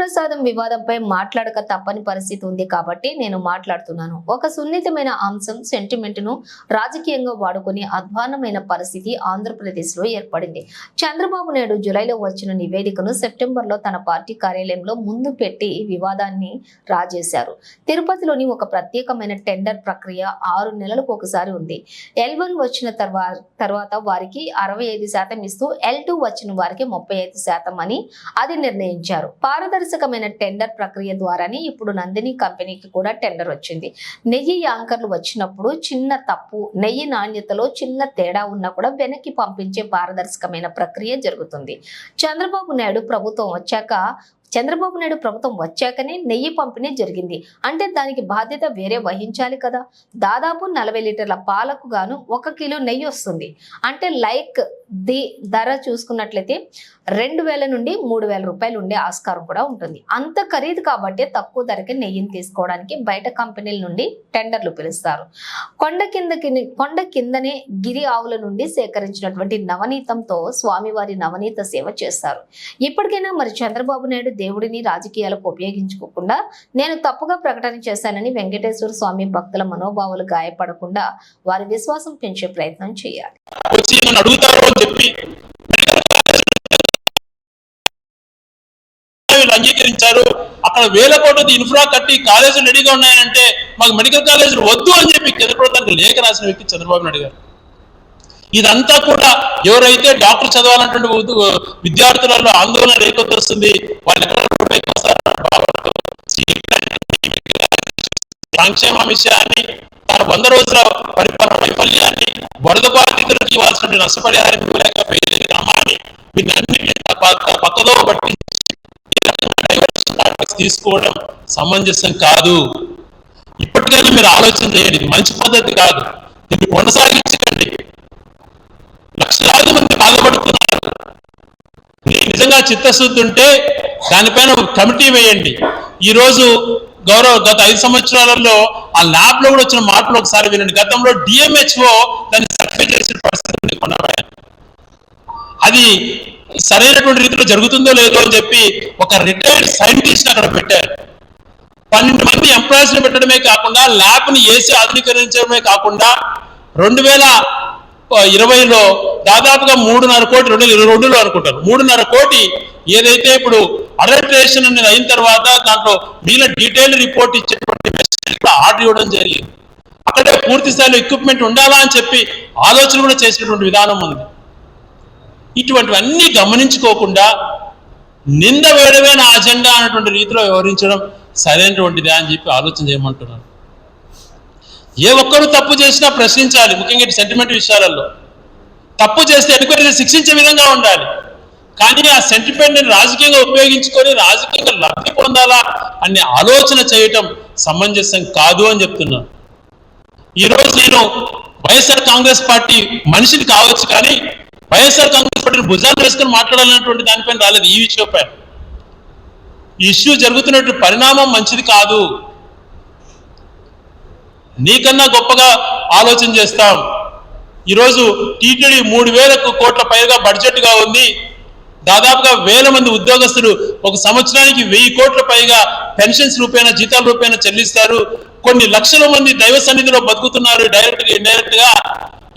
అన్నప్రసాదం వివాదంపై మాట్లాడక తప్పని పరిస్థితి ఉంది కాబట్టి నేను మాట్లాడుతున్నాను. ఒక సున్నితమైన అంశం సెంటిమెంట్ను రాజకీయంగా వాడుకునే అధ్వాన్నమైన పరిస్థితి ఆంధ్రప్రదేశ్ లో ఏర్పడింది. చంద్రబాబు నాయుడు జూలైలో వచ్చిన నివేదికను సెప్టెంబర్లో తన పార్టీ కార్యాలయంలో ముందు పెట్టి వివాదాన్ని రాజేశారు. తిరుపతిలోని ఒక ప్రత్యేకమైన టెండర్ ప్రక్రియ 6 నెలలకు ఒకసారి ఉంది. L1 వచ్చిన తర్వాత వారికి 65% ఇస్తూ L2 వచ్చిన వారికి 35% అని అది నిర్ణయించారు. పారదర్శకమైన టెండర్ ప్రక్రియ ద్వారానే ఇప్పుడు నందిని కంపెనీకి కూడా టెండర్ వచ్చింది. నెయ్యి యాంకర్లు వచ్చినప్పుడు చిన్న తప్పు, నెయ్యి నాణ్యతలో చిన్న తేడా ఉన్నా కూడా వెనక్కి పంపించే పారదర్శకమైన ప్రక్రియ జరుగుతుంది. చంద్రబాబు నాయుడు ప్రభుత్వం వచ్చాకనే నెయ్యి పంపిణీ జరిగింది అంటే దానికి బాధ్యత వేరే వహించాలి కదా. దాదాపు 40 లీటర్ల పాలకు గాను 1 కిలో నెయ్యి వస్తుంది. అంటే ధర చూసుకున్నట్లయితే 2000 నుండి 3000 రూపాయలు ఉండే ఆస్కారం కూడా ఉంటుంది. అంత ఖరీదు కాబట్టి తక్కువ ధరకి నెయ్యిని తీసుకోవడానికి బయట కంపెనీల నుండి టెండర్లు పిలుస్తారు. కొండ కిందనే గిరి ఆవుల నుండి సేకరించినటువంటి నవనీతంతో స్వామివారి నవనీత సేవ చేస్తారు. ఇప్పటికైనా మరి చంద్రబాబు నాయుడు దేవుడిని రాజకీయాలకు ఉపయోగించుకోకుండా నేను తప్పుగా ప్రకటన చేశానని వెంకటేశ్వర స్వామి భక్తుల మనోభావాలు గాయపడకుండా వారి విశ్వాసం పెంచే ప్రయత్నం చేయాలి. అంగీకరించారు. అక్కడ 1000 కోట్ల ఇన్ఫ్రా కట్టి కాలేజీలు రెడీగా ఉన్నాయంటే మాకు మెడికల్ కాలేజీలు వద్దు అని చెప్పి కేంద్ర ప్రభుత్వానికి లేఖ రాసిన వ్యక్తి చంద్రబాబు నాయుడు గారు. ఇదంతా కూడా ఎవరైతే డాక్టర్ చదవాలన్నటువంటి విద్యార్థులలో ఆందోళన రేకొస్తుంది. సంక్షేమ విషయాన్ని, తన 100 రోజుల పరిపాలన వైఫల్యాన్ని, వరద బాధితులకు ఇవ్వాల్సిన నష్టపరిహారం ఇవ్వలేకపోయే క్రమాన్ని వీటన్నిటిని పక్కదో బట్టి తీసుకోవడం సమంజసం కాదు. ఇప్పటికైనా మీరు ఆలోచన చేయండి. ఇది మంచి పద్ధతి కాదు. దీన్ని కొనసాగించకండి. లక్షలాది మంది బాధపడుతున్నారు. మీకు నిజంగా చిత్తశుద్ధి ఉంటే దానిపైన కమిటీ వేయండి. ఈరోజు గత 5 సంవత్సరాలలో ఆ ల్యాబ్ లో కూడా వచ్చిన మార్పులు ఒకసారి వినండి. గతంలో DMHO దాన్ని సర్టిఫై చేసిన పరిస్థితి కొనసాగాలి. అది సరైనటువంటి రీతిలో జరుగుతుందో లేదో అని చెప్పి ఒక రిటైర్డ్ సైంటిస్ట్ అక్కడ పెట్టారు. 12 మంది ఎంప్లాయీస్ ని పెట్టడమే కాకుండా ల్యాబ్ ని ఏసీ ఆధునీకరించడమే కాకుండా 2020లో దాదాపుగా 3.5 కోటి, 2022లో అనుకుంటారు 3.5 కోటి ఏదైతే ఇప్పుడు అడల్టరేషన్ అనేది అయిన తర్వాత దాంట్లో వీళ్ళ డీటెయిల్ రిపోర్ట్ ఇచ్చేటువంటి ఆర్డర్ ఇవ్వడం జరిగింది. అక్కడే పూర్తి స్థాయిలో ఎక్విప్మెంట్ ఉండాలా అని చెప్పి ఆలోచన కూడా చేసినటువంటి విధానం ఉంది. ఇటువంటివన్నీ గమనించుకోకుండా నింద వేయడమే నా అజెండా అన్నటువంటి రీతిలో వ్యవహరించడం సరైనటువంటిదే అని చెప్పి ఆలోచన చేయమంటున్నాను. ఏ ఒక్కరు తప్పు చేసినా ప్రశ్నించాలి. ముఖ్యంగా సెంటిమెంట్ విషయాలలో తప్పు చేస్తే ఎన్క్వైరీ శిక్షించే విధంగా ఉండాలి. కానీ ఆ సెంటిమెంట్ని రాజకీయంగా ఉపయోగించుకొని రాజకీయంగా లబ్ధి పొందాలా అనే ఆలోచన చేయటం సమంజసం కాదు అని చెప్తున్నాను. ఈరోజు నేను వైఎస్ఆర్ కాంగ్రెస్ పార్టీ మనిషిని కావచ్చు, కానీ వైఎస్ఆర్ కాంగ్రెస్ పార్టీని భుజాలు వేసుకొని మాట్లాడాలన్నటువంటి దానిపైన రాలేదు. ఈ విషయం పైన ఈ ఇష్యూ జరుగుతున్నటువంటి పరిణామం మంచిది కాదు. నీకన్నా గొప్పగా ఆలోచన చేస్తాం. ఈరోజు టీటీడీ 3000 కోట్ల పైగా బడ్జెట్గా ఉంది. దాదాపుగా 1000 మంది ఉద్యోగస్తులు ఒక సంవత్సరానికి 1000 కోట్ల పైగా పెన్షన్స్ రూపేణా, జీతాల రూపేణా చెల్లిస్తారు. కొన్ని లక్షల మంది దైవ సన్నిధిలో బతుకుతున్నారు. డైరెక్ట్ గా ఇండైరెక్ట్ గా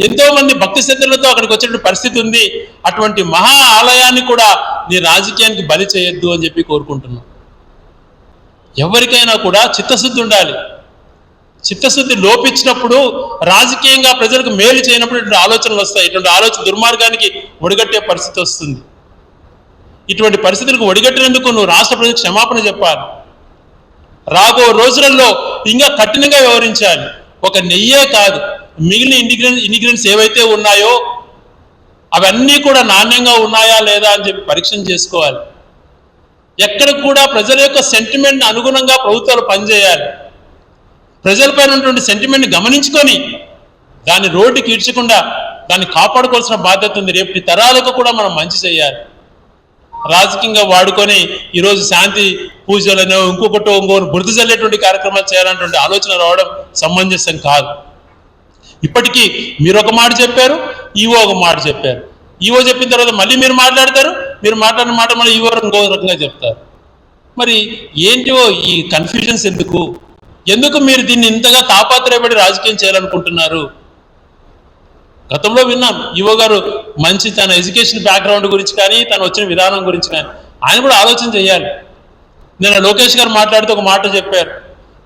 ఎంతో మంది భక్తి శ్రద్ధలతో అక్కడికి వచ్చే పరిస్థితి ఉంది. అటువంటి మహా ఆలయాన్ని కూడా నీ రాజకీయానికి బలి చేయొద్దు అని చెప్పి కోరుకుంటున్నాం. ఎవరికైనా కూడా చిత్తశుద్ధి ఉండాలి. చిత్తశుద్ధి లోపించినప్పుడు రాజకీయంగా ప్రజలకు మేలు చేయనప్పుడు ఇటువంటి ఆలోచనలు వస్తాయి. ఇటువంటి ఆలోచన దుర్మార్గానికి ఒడిగట్టే పరిస్థితి వస్తుంది. ఇటువంటి పరిస్థితులకు ఒడిగట్టినందుకు నువ్వు రాష్ట్ర ప్రజలకు క్షమాపణ చెప్పాలి. రాబో రోజులలో ఇంకా కఠినంగా వ్యవహరించాలి. ఒక నెయ్యే కాదు, మిగిలిన ఇంగ్రీడియంట్స్ ఏవైతే ఉన్నాయో అవన్నీ కూడా నాణ్యంగా ఉన్నాయా లేదా అని చెప్పి పరీక్షణ చేసుకోవాలి. ఎక్కడ కూడా ప్రజల యొక్క సెంటిమెంట్ని అనుగుణంగా ప్రభుత్వాలు పనిచేయాలి. ప్రజలపైన ఉన్నటువంటి సెంటిమెంట్ని గమనించుకొని దాన్ని రోడ్డుకి ఈడ్చకుండా దాన్ని కాపాడుకోవాల్సిన బాధ్యత ఉంది. రేపటి తరాలకు కూడా మనం మంచి చేయాలి. రాజకీయంగా వాడుకొని ఈరోజు శాంతి పూజలను ఇంకొకటి బురద జల్లేటువంటి కార్యక్రమాలు చేయాలన్నటువంటి ఆలోచన రావడం సమంజసం కాదు. ఇప్పటికీ మీరు ఒక మాట చెప్పారు, ఈవో ఒక మాట చెప్పారు. ఈవో చెప్పిన తర్వాత మళ్ళీ మీరు మాట్లాడతారు, మీరు మాట్లాడిన మాట మళ్ళీ ఈవో ఇంకో రకంగా చెప్తారు. మరి ఏంటో ఈ కన్ఫ్యూజన్స్ ఎందుకు మీరు దీన్ని ఇంతగా తాపత్రయపడి రాజకీయం చేయాలనుకుంటున్నారు? గతంలో విన్నాం ఈవో గారు మంచి తన ఎడ్యుకేషన్ బ్యాక్గ్రౌండ్ గురించి కానీ తను వచ్చిన విధానం గురించి కానీ ఆయన కూడా ఆలోచన చేయాలి. నేను లోకేష్ గారు మాట్లాడుతూ ఒక మాట చెప్పారు,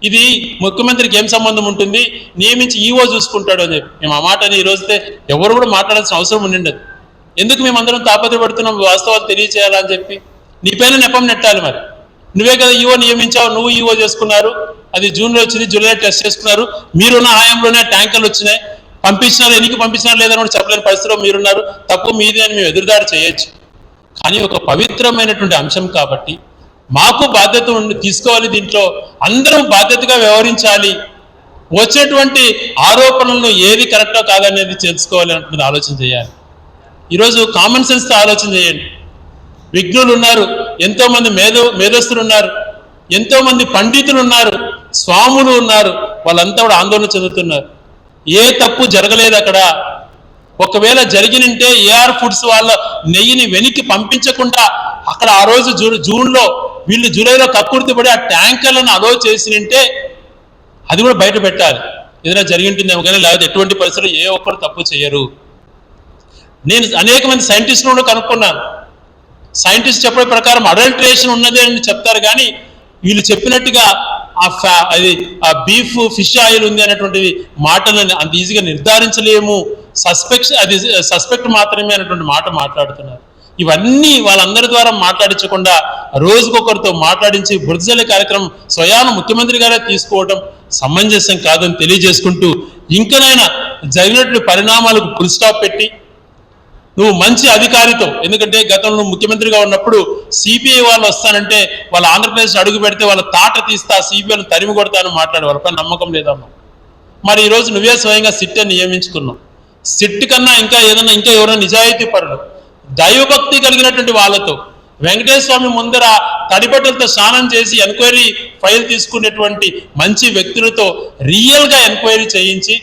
ఇది ముఖ్యమంత్రికి ఏం సంబంధం ఉంటుంది, నియమించి ఈవో చూసుకుంటాడు అని చెప్పి. మేము ఆ మాటని ఈ రోజుతే ఎవరు కూడా మాట్లాడాల్సిన అవసరం ఉండిండదు. ఎందుకు మేమందరం తాపత్రపడుతున్నాం వాస్తవాలు తెలియచేయాలని చెప్పి? నీ పైన నెపం నెట్టాలి. మరి నువ్వే కదా ఈవో నియమించావు, నువ్వు ఈవో చేసుకున్నారు, అది జూన్లో వచ్చింది, జూలైలో టెస్ట్ చేసుకున్నారు, మీరున్న హయాంలోనే ట్యాంకర్లు వచ్చినాయి, పంపించినారు, ఎన్నికి పంపించినారు లేదని కూడా చెప్పలేని పరిస్థితిలో మీరున్నారు, తప్పు మీదే అని మేము ఎదురుదాడి చేయొచ్చు. కానీ ఒక పవిత్రమైనటువంటి అంశం కాబట్టి మాకు బాధ్యత తీసుకోవాలి, దీంట్లో అందరం బాధ్యతగా వ్యవహరించాలి, వచ్చేటువంటి ఆరోపణలను ఏది కరెక్టో కాదనేది తెలుసుకోవాలి అంటున్నది ఆలోచన చేయాలి. ఈరోజు కామన్ సెన్స్తో ఆలోచన చేయండి. విజ్ఞులు ఉన్నారు, ఎంతోమంది మేధస్తులు ఉన్నారు, ఎంతోమంది పండితులు ఉన్నారు, స్వాములు ఉన్నారు, వాళ్ళంతా కూడా ఆందోళన చెందుతున్నారు. ఏ తప్పు జరగలేదు అక్కడ. ఒకవేళ జరిగినంటే ఏఆర్ ఫుడ్స్ వాళ్ళ నెయ్యిని వెనక్కి పంపించకుండా అక్కడ ఆ రోజు జూన్లో వీళ్ళు జూలైలో కక్కుర్తిపడి ఆ ట్యాంకర్లను అలో చేసినంటే అది కూడా బయట పెట్టాలి. ఏదైనా జరిగింటుందేమో కానీ లేకపోతే ఎటువంటి పరిస్థితుల్లో ఏ ఒక్కరు తప్పు చేయరు. నేను అనేక మంది సైంటిస్టులు కూడా కనుక్కున్నాను. సైంటిస్ట్ చెప్పే ప్రకారం అడల్ట్రేషన్ ఉన్నదే అని చెప్తారు, కానీ వీళ్ళు చెప్పినట్టుగా ఆ బీఫ్ ఫిష్ ఆయిల్ ఉంది అనేటువంటి మాటలను అంత ఈజీగా నిర్ధారించలేము, సస్పెక్ట్ మాత్రమే అనేటువంటి మాట మాట్లాడుతున్నారు. ఇవన్నీ వాళ్ళందరి ద్వారా మాట్లాడించకుండా రోజుకొకరితో మాట్లాడించి బురదజల్లే కార్యక్రమం స్వయాన ముఖ్యమంత్రి గారే తీసుకోవడం సమంజసం కాదని తెలియజేసుకుంటూ, ఇంకనైనా జరిగినటువంటి పరిణామాలకు ఫుల్ స్టాప్ పెట్టి నువ్వు మంచి అధికారితో, ఎందుకంటే గతంలో ముఖ్యమంత్రిగా ఉన్నప్పుడు సిబిఐ వాళ్ళు వస్తానంటే వాళ్ళ ఆంధ్రప్రదేశ్ అడుగు పెడితే వాళ్ళ తాట తీస్తా, సిబిఐని తరిమి కొడతానని మాట్లాడే వాళ్ళపై నమ్మకం లేదమ్మా. మరి ఈరోజు నువ్వే స్వయంగా సిట్ అని నియమించుకున్నావు. సిట్ కన్నా ఇంకా ఎవరైనా నిజాయితీ పరులు, దైవభక్తి కలిగినటువంటి వాళ్ళతో వెంకటేశ్వర స్వామి ముందర తడిబట్టలతో స్నానం చేసి ఎంక్వైరీ ఫైల్ తీసుకునేటువంటి మంచి వ్యక్తులతో రియల్గా ఎంక్వైరీ చేయించి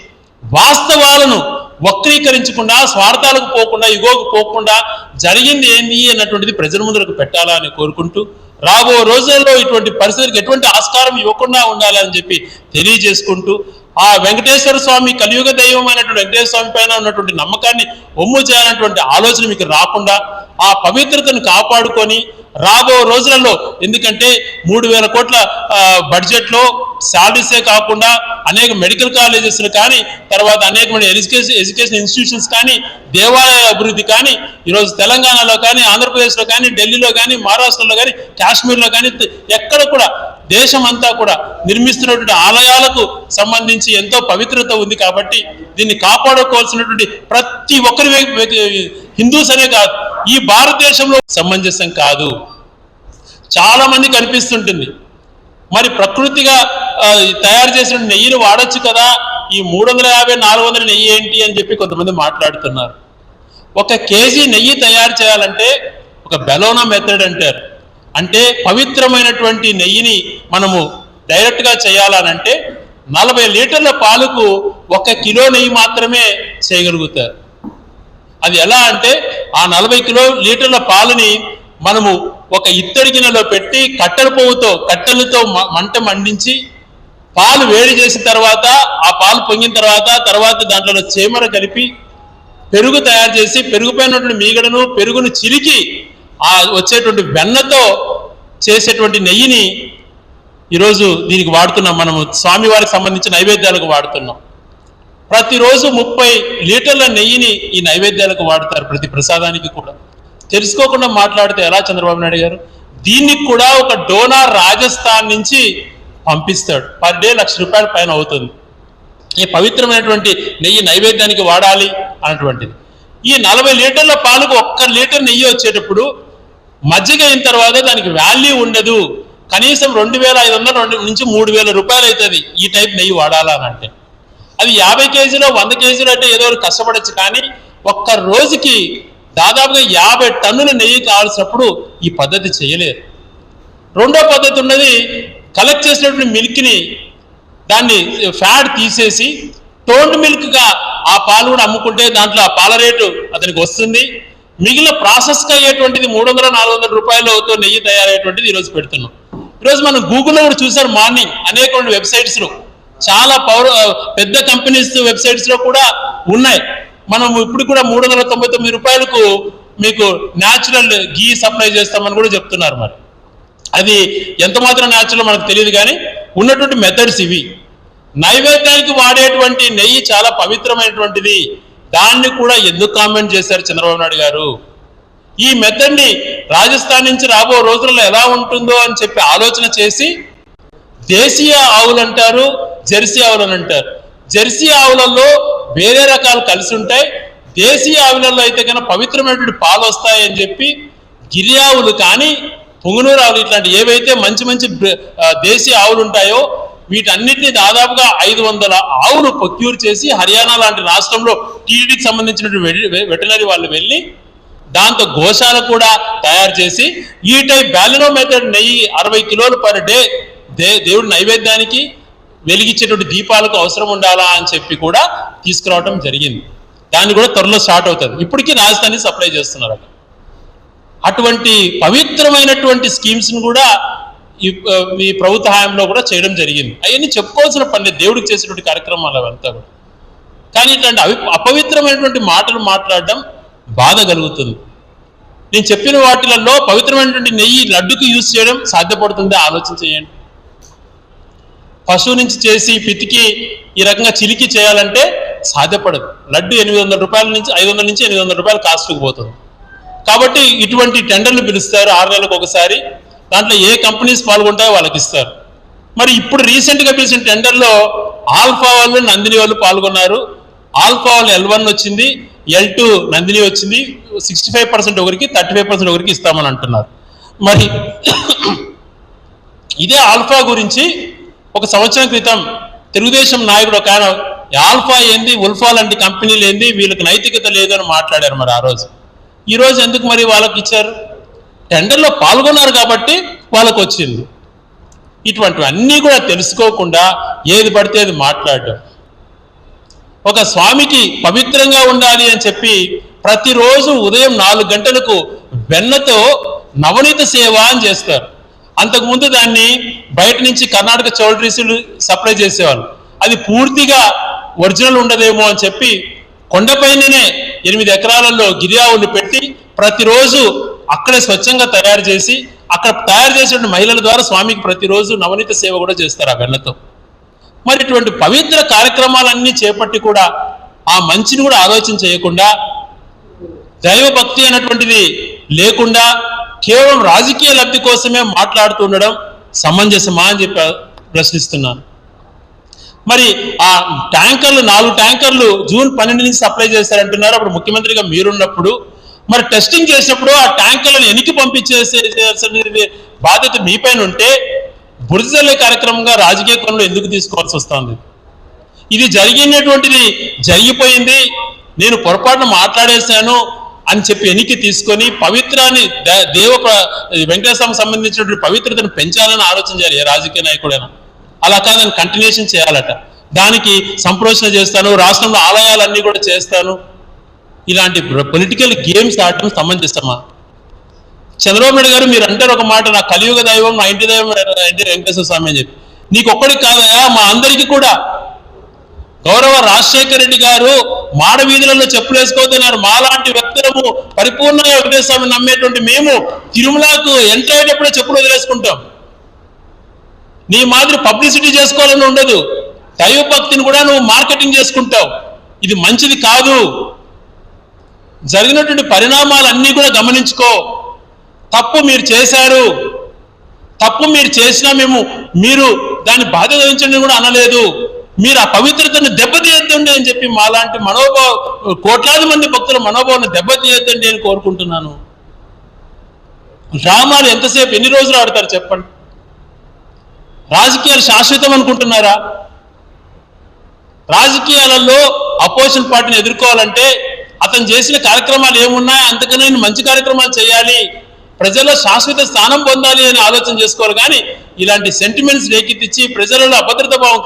వాస్తవాలను వక్రీకరించకుండా, స్వార్థాలకు పోకుండా, ఇగోకు పోకుండా జరిగింది ఏంది అన్నటువంటిది ప్రజల ముందరకు పెట్టాలా అని కోరుకుంటూ, రాబో రోజుల్లో ఇటువంటి పరిస్థితులకు ఎటువంటి ఆస్కారం ఇవ్వకుండా ఉండాలని చెప్పి తెలియజేసుకుంటూ, ఆ వెంకటేశ్వర స్వామి కలియుగ దైవం అయినటువంటి వెంకటేశ్వర స్వామి పైన ఉన్నటువంటి నమ్మకాన్ని ఒమ్ము చేయాలన్నటువంటి ఆలోచన మీకు రాకుండా ఆ పవిత్రతను కాపాడుకొని రాబో రోజులలో, ఎందుకంటే 3,000 కోట్ల బడ్జెట్లో శాలరీసే కాకుండా అనేక మెడికల్ కాలేజెస్లు కానీ, తర్వాత అనేకమైన ఎడ్యుకేషన్ ఇన్స్టిట్యూషన్స్ కానీ, దేవాలయ అభివృద్ధి కానీ, ఈరోజు తెలంగాణలో కానీ, ఆంధ్రప్రదేశ్లో కానీ, ఢిల్లీలో కానీ, మహారాష్ట్రలో కానీ, కాశ్మీర్లో కానీ, ఎక్కడ కూడా దేశమంతా కూడా నిర్మిస్తున్నటువంటి ఆలయాలకు సంబంధించి ఎంతో పవిత్రత ఉంది. కాబట్టి దీన్ని కాపాడుకోవాల్సినటువంటి ప్రతి ఒక్కరి హిందూస్ అనే కాదు, ఈ భారతదేశంలో సమంజసం కాదు. చాలా మంది కనిపిస్తుంటుంది, మరి ప్రకృతిగా తయారు చేసిన నెయ్యిని వాడచ్చు కదా, ఈ 350-400 నెయ్యి ఏంటి అని చెప్పి కొంతమంది మాట్లాడుతున్నారు. 1 కేజీ నెయ్యి తయారు చేయాలంటే ఒక బెలోనా మెథడ్ అంటారు. అంటే పవిత్రమైనటువంటి నెయ్యిని మనము డైరెక్ట్గా చేయాలనంటే 40 లీటర్ల పాలకు 1 కిలో నెయ్యి మాత్రమే చేయగలుగుతారు. అది ఎలా అంటే ఆ 40 లీటర్ల పాలని మనము ఒక ఇత్తడి గిన్నెలో పెట్టి కట్టెలతో మంట మండించి పాలు వేడి చేసిన తర్వాత, ఆ పాలు పొంగిన తర్వాత దాంట్లో చీమర కలిపి పెరుగు తయారు చేసి, పెరుగుపైనటువంటి మీగడను పెరుగును చిలికి ఆ వచ్చేటువంటి వెన్నతో చేసేటువంటి నెయ్యిని ఈరోజు దీనికి వాడుతున్నాం. మనము స్వామివారికి సంబంధించిన నైవేద్యాలకు వాడుతున్నాం. ప్రతిరోజు 30 లీటర్ల నెయ్యిని ఈ నైవేద్యాలకు వాడతారు, ప్రతి ప్రసాదానికి కూడా. తెలుసుకోకుండా మాట్లాడితే ఎలా చంద్రబాబు నాయుడు గారు? దీనికి కూడా ఒక డోనార్ రాజస్థాన్ నుంచి పంపిస్తాడు, పర్ డే ₹1,00,000 పైన అవుతుంది. ఈ పవిత్రమైనటువంటి నెయ్యి నైవేద్యానికి వాడాలి అన్నటువంటిది. ఈ 40 లీటర్ల పాలకు 1 లీటర్ నెయ్యి వచ్చేటప్పుడు మజ్జిగ అయిన తర్వాత దానికి వాల్యూ ఉండదు. కనీసం 2,500 నుంచి ₹3,000 అవుతుంది ఈ టైప్ నెయ్యి వాడాలనంటే. అది 50 కేజీలో 100 కేజీలు అంటే ఏదో కష్టపడచ్చు, కానీ ఒక్క రోజుకి దాదాపుగా 50 టన్నుల నెయ్యి కావాల్సినప్పుడు ఈ పద్ధతి చేయలేరు. రెండో పద్ధతి ఉన్నది, కలెక్ట్ చేసినటువంటి మిల్క్ని దాన్ని ఫ్యాట్ తీసేసి టోన్డ్ మిల్క్గా ఆ పాలు కూడా అమ్ముకుంటే దాంట్లో ఆ పాల రేటు అతనికి వస్తుంది. మిగిలిన ప్రాసెస్గా అయ్యేటువంటిది ₹300-400 నెయ్యి తయారయ్యేటువంటిది ఈరోజు పెడుతున్నాం. ఈరోజు మనం గూగుల్లో కూడా చూసారు, మార్నింగ్ అనేక వెబ్సైట్స్ లో చాలా పెద్ద కంపెనీస్ వెబ్సైట్స్ లో కూడా ఉన్నాయి. మనం ఇప్పుడు కూడా 399 రూపాయలకు మీకు న్యాచురల్ గీ సప్లై చేస్తామని కూడా చెప్తున్నారు. మరి అది ఎంత మాత్రం న్యాచురల్ మనకు తెలియదు, కానీ ఉన్నటువంటి మెథడ్స్ ఇవి. నైవేద్యానికి వాడేటువంటి నెయ్యి చాలా పవిత్రమైనటువంటిది, దాన్ని కూడా ఎందుకు కామెంట్ చేశారు చంద్రబాబు నాయుడు గారు? ఈ మెథడ్ని రాజస్థాన్ నుంచి రాబో రోజుల్లో ఎలా ఉంటుందో అని చెప్పి ఆలోచన చేసి దేశీయ ఆవులు అంటారు, జెర్సీ ఆవులు అని అంటారు. జెర్సీ ఆవులలో వేరే రకాలు కలిసి ఉంటాయి, దేశీయ ఆవులలో అయితే కన్నా పవిత్రమైనటువంటి పాలు వస్తాయి అని చెప్పి గిరి ఆవులు కానీ పుంగనూరు ఆవులు ఇట్లాంటి ఏవైతే మంచి మంచి దేశీయ ఆవులు ఉంటాయో వీటన్నిటిని దాదాపుగా 500 ఆవులు ప్రొక్యూర్ చేసి హర్యానా లాంటి రాష్ట్రంలో టీడీకి సంబంధించినటువంటి వెటనరీ వాళ్ళు వెళ్ళి దాంతో గోశాల కూడా తయారు చేసి ఈ టైప్ బ్యాలినో మెథడ్ నెయ్యి 60 కిలోలు పర్ డే దేవుడి నైవేద్యానికి వెలిగించేటువంటి దీపాలకు అవసరం ఉండాలా అని చెప్పి కూడా తీసుకురావడం జరిగింది. దాన్ని కూడా త్వరలో స్టార్ట్ అవుతుంది. ఇప్పటికీ రాజధాని సప్లై చేస్తున్నారు. అటువంటి పవిత్రమైనటువంటి స్కీమ్స్ని కూడా ఈ ప్రభుత్వ హయాంలో కూడా చేయడం జరిగింది. అవన్నీ చెప్పుకోవాల్సిన పని, దేవుడికి చేసేటువంటి కార్యక్రమాలు అవంతా కూడా. కానీ ఇట్లాంటి అపవిత్రమైనటువంటి మాటలు మాట్లాడడం బాధ కలుగుతుంది. నేను చెప్పిన వాటిలలో పవిత్రమైనటువంటి నెయ్యి లడ్డుకి యూజ్ చేయడం సాధ్యపడుతుందే ఆలోచన చేయండి. పశువు నుంచి చేసి పితికి ఈ రకంగా చిలికి చేయాలంటే సాధ్యపడదు. లడ్డు 800 రూపాయల నుంచి 500 నుంచి 800 రూపాయలు కాస్ట్కి పోతుంది. కాబట్టి ఇటువంటి టెండర్లు పిలుస్తారు 6 నెలలకు ఒకసారి, దాంట్లో ఏ కంపెనీస్ పాల్గొంటాయో వాళ్ళకి ఇస్తారు. మరి ఇప్పుడు రీసెంట్గా పిలిచిన టెండర్లో ఆల్ఫా వాళ్ళు నందిని వాళ్ళు పాల్గొన్నారు. ఆల్ఫా వాళ్ళు L1 వచ్చింది, L2 నందిని వచ్చింది. 65% ఒకరికి 35% ఒకరికి ఇస్తామని అంటున్నారు. మరి ఇదే ఆల్ఫా గురించి 1 సంవత్సరం క్రితం తెలుగుదేశం నాయకుడు ఒక ఆయన ఆల్ఫా ఏంది, ఉల్ఫా లాంటి కంపెనీలు ఏంది, వీళ్ళకి నైతికత లేదని మాట్లాడారు. మరి ఆ రోజు ఈ రోజు ఎందుకు మరి వాళ్ళకి ఇచ్చారు? టెండర్లో పాల్గొన్నారు కాబట్టి వాళ్ళకు వచ్చింది. ఇటువంటివి అన్నీ కూడా తెలుసుకోకుండా ఏది పడితే అది మాట్లాడడం. ఒక స్వామికి పవిత్రంగా ఉండాలి అని చెప్పి ప్రతిరోజు ఉదయం 4 గంటలకు వెన్నతో నవనీత సేవ అని చేస్తారు. అంతకుముందు దాన్ని బయట నుంచి కర్ణాటక చౌల్ట్రీస్లు సప్లై చేసేవాళ్ళు. అది పూర్తిగా ఒరిజినల్ ఉండదేమో అని చెప్పి కొండపైననే 8 ఎకరాలలో గిరి ఆవులు పెట్టి ప్రతిరోజు అక్కడే స్వచ్ఛంగా తయారు చేసి అక్కడ తయారు చేసిన మహిళల ద్వారా స్వామికి ప్రతిరోజు నవనీత సేవ కూడా చేస్తారు ఆ వెన్నతో. మరి ఇటువంటి పవిత్ర కార్యక్రమాలన్నీ చేపట్టి కూడా ఆ మంచిని కూడా ఆలోచన చేయకుండా దైవభక్తి అనేటువంటిది లేకుండా కేవలం రాజకీయ లబ్ధి కోసమే మాట్లాడుతుండడం సమంజసమా అని చెప్పి ప్రశ్నిస్తున్నాను. మరి ఆ ట్యాంకర్లు 4 ట్యాంకర్లు జూన్ 12 నుంచి సప్లై చేశారంటున్నారు. అప్పుడు ముఖ్యమంత్రిగా మీరున్నప్పుడు మరి టెస్టింగ్ చేసినప్పుడు ఆ ట్యాంకర్లను ఎనికి పంపించేసే బాధ్యత మీపైన ఉంటే బురదజల్లే కార్యక్రమంగా రాజకీయ కోణంలో ఎందుకు తీసుకోవాల్సి వస్తుంది? ఇది జరిగినటువంటిది జరిగిపోయింది, నేను పొరపాటున మాట్లాడేశాను అని చెప్పి ఎనికి తీసుకొని పవిత్రాన్ని వెంకటేశ్వరం సంబంధించినటువంటి పవిత్రతను పెంచాలని ఆలోచన చేయాలి ఏ రాజకీయ నాయకుడైనా. అలా కాదని కంటిన్యూషన్ చేయాలట. దానికి సంప్రోషణ చేస్తాను, రాష్ట్రంలో ఆలయాలన్నీ కూడా చేస్తాను, ఇలాంటి పొలిటికల్ గేమ్స్ ఆడటం సమంజసమా? చంద్రబాబు నాయుడు గారు మీరు అంటారు ఒక మాట, నా కలియుగ దైవం నా ఇంటి దైవం అంటే వెంకటేశ్వర స్వామి అని చెప్పి. నీకు ఒక్కడికి కాదయా, మా అందరికీ కూడా. గౌరవ రాజశేఖర రెడ్డి గారు మాడ వీధులలో చెప్పులు వేసుకోతున్నారు. మాలాంటి వ్యక్తులము పరిపూర్ణంగా వెంకటేశ్వర స్వామిని నమ్మేటువంటి మేము తిరుమలకు ఎంటర్ అయ్యేటప్పుడే చెప్పులు వదిలేసుకుంటాం. నీ మాదిరి పబ్లిసిటీ చేసుకోవాలని ఉండదు, దైవభక్తిని కూడా నువ్వు మార్కెటింగ్ చేసుకుంటావు. ఇది మంచిది కాదు. జరిగినటువంటి పరిణామాలన్నీ కూడా గమనించుకో. తప్పు మీరు చేశారు, తప్పు మీరు చేసినా మీరు దాన్ని బాధ్యత వహించండి కూడా అనలేదు. మీరు ఆ పవిత్రతను దెబ్బతీయద్దండి అని చెప్పి మాలాంటి కోట్లాది మంది భక్తుల మనోభావాన్ని దెబ్బతీయద్దండి అని కోరుకుంటున్నాను. డ్రామాలు ఎంతసేపు ఎన్ని రోజులు ఆడతారు చెప్పండి? రాజకీయాలు శాశ్వతం అనుకుంటున్నారా? రాజకీయాలలో అపోజిషన్ పార్టీని ఎదుర్కోవాలంటే అతను చేసిన కార్యక్రమాలు ఏమున్నాయి, అంతకనే మంచి కార్యక్రమాలు చేయాలి, ప్రజల్లో శాశ్వత స్థానం పొందాలి అని ఆలోచన చేసుకోవాలి. కానీ ఇలాంటి సెంటిమెంట్స్ రేకెత్తించి ప్రజలలో అభద్రత భావం